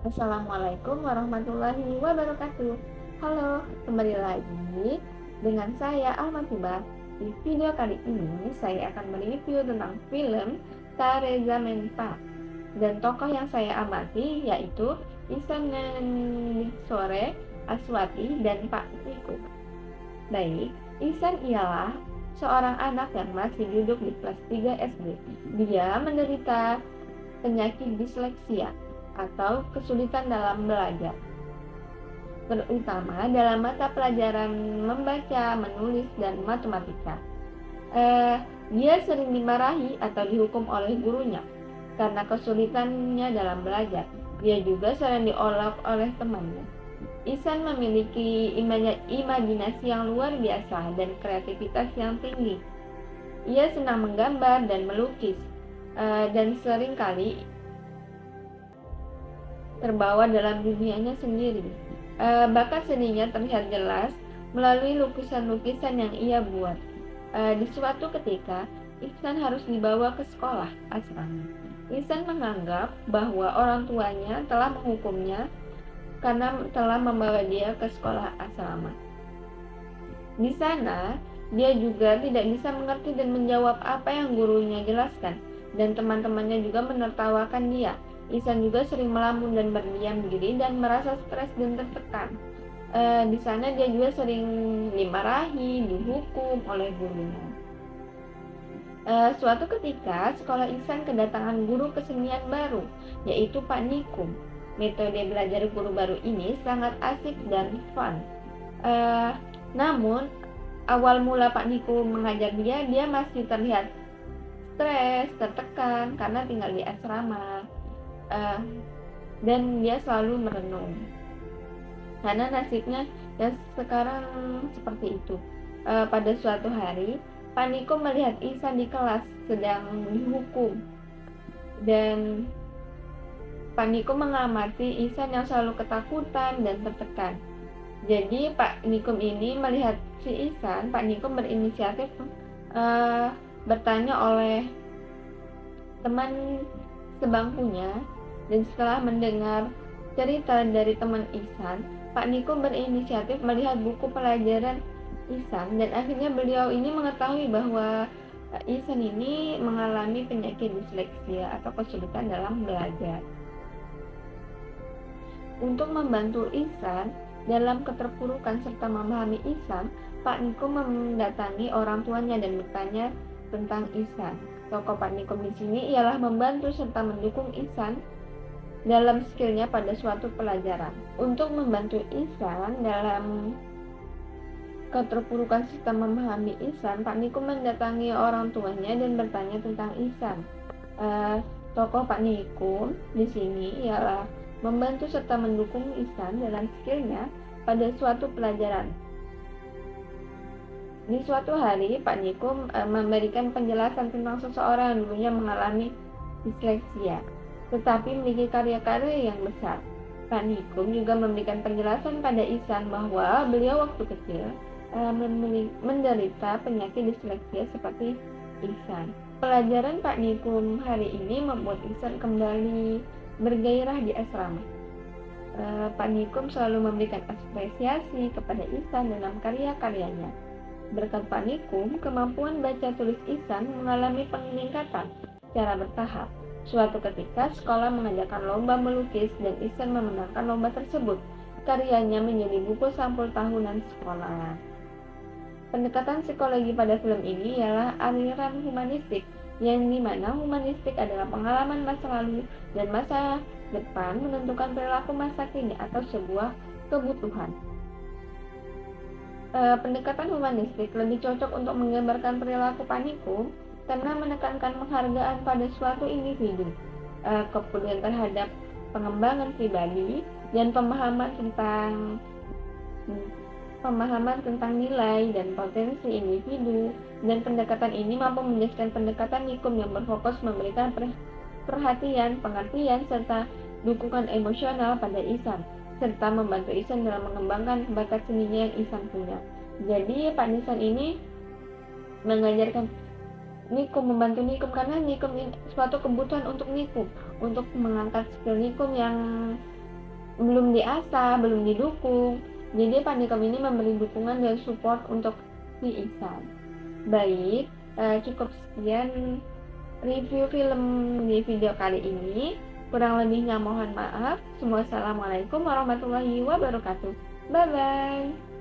Assalamualaikum warahmatullahi wabarakatuh. Halo, kembali lagi dengan saya Almatiba. Di video kali ini saya akan mereview tentang film Tareza Menta dan tokoh yang saya amati yaitu Ihsan Sore, Aswati, dan Pak Niko. Baik, Ihsan ialah seorang anak yang masih duduk di kelas 3 SD. Dia menderita penyakit disleksia atau kesulitan dalam belajar, terutama dalam mata pelajaran membaca, menulis, dan matematika. Dia sering dimarahi atau dihukum oleh gurunya karena kesulitannya dalam belajar. Dia juga sering diolok oleh temannya. Ihsan memiliki imajinasi yang luar biasa dan kreativitas yang tinggi. Ia senang menggambar dan melukis, dan seringkali terbawa dalam dunianya sendiri. Bakat seninya terlihat jelas melalui lukisan-lukisan yang ia buat. Di suatu ketika, Ihsan harus dibawa ke sekolah asrama. Ihsan menganggap bahwa orang tuanya telah menghukumnya karena telah membawa dia ke sekolah asrama. Di sana, dia juga tidak bisa mengerti dan menjawab apa yang gurunya jelaskan, dan teman-temannya juga menertawakan dia. Ihsan juga sering melamun dan berdiam diri dan merasa stres dan tertekan. Di sana dia juga sering dimarahi, dihukum oleh gurunya. Suatu ketika, sekolah Ihsan kedatangan guru kesenian baru, yaitu Pak Nikum. Metode belajar guru baru ini sangat asik dan fun. Namun, awal mula Pak Nikum mengajar dia masih terlihat stres, tertekan karena tinggal di asrama. Dan dia selalu merenung karena nasibnya yang sekarang seperti itu. Pada suatu hari, Pak Niko melihat Ihsan di kelas sedang dihukum, dan Pak Niko mengamati Ihsan yang selalu ketakutan dan tertekan. Jadi Pak Nikum ini melihat si Ihsan, Pak Nikum berinisiatif bertanya oleh teman sebangkunya, dan setelah mendengar cerita dari teman Ihsan, Pak Niko berinisiatif melihat buku pelajaran Ihsan, dan akhirnya beliau ini mengetahui bahwa Ihsan ini mengalami penyakit disleksia atau kesulitan dalam belajar. Untuk membantu Ihsan dalam keterpurukan serta memahami Ihsan, Pak Niko mendatangi orang tuanya dan bertanya tentang Ihsan. Tokoh Pak Niko di sini ialah membantu serta mendukung Ihsan dalam skillnya pada suatu pelajaran. Untuk membantu Ihsan dalam keterpurukan serta memahami Ihsan, Pak Niko mendatangi orang tuanya dan bertanya tentang Ihsan. Tokoh Pak Niko di sini ialah membantu serta mendukung Ihsan dalam skillnya pada suatu pelajaran. Di suatu hari, Pak Niko memberikan penjelasan tentang seseorang yang dulunya mengalami disleksia, tetapi memiliki karya-karya yang besar. Pak Nikum juga memberikan penjelasan pada Ihsan bahwa beliau waktu kecil menderita penyakit disleksia seperti Ihsan. Pelajaran Pak Nikum hari ini membuat Ihsan kembali bergairah di asrama. Pak Nikum selalu memberikan apresiasi kepada Ihsan dalam karya-karyanya. Berkat Pak Nikum, kemampuan baca tulis Ihsan mengalami peningkatan secara bertahap. Suatu ketika, sekolah mengadakan lomba melukis dan Ihsan memenangkan lomba tersebut. Karyanya menjadi buku sampul tahunan sekolah. Pendekatan psikologi pada film ini ialah aliran humanistik, yang dimana humanistik adalah pengalaman masa lalu dan masa depan menentukan perilaku masa kini atau sebuah kebutuhan. Pendekatan humanistik lebih cocok untuk menggambarkan perilaku Pak Nikum karena menekankan penghargaan pada suatu individu, kepedulian terhadap pengembangan pribadi, dan pemahaman tentang nilai dan potensi individu. Dan pendekatan ini mampu menjelaskan pendekatan Nikum yang berfokus memberikan perhatian, pengertian, serta dukungan emosional pada Ihsan, serta membantu Ihsan dalam mengembangkan bakat seninya yang Ihsan punya. Jadi Pak Ihsan ini mengajarkan Nikum, membantu Nikum karena Nikum ini suatu kebutuhan untuk Nikum, untuk mengangkat skill Nikum yang belum diasah, belum didukung. Jadi Pak Nikom ini memberi dukungan dan support untuk si Ihsan. Baik, cukup sekian review film di video kali ini. Kurang lebihnya mohon maaf. Wassalamualaikum warahmatullahi wabarakatuh. Bye bye.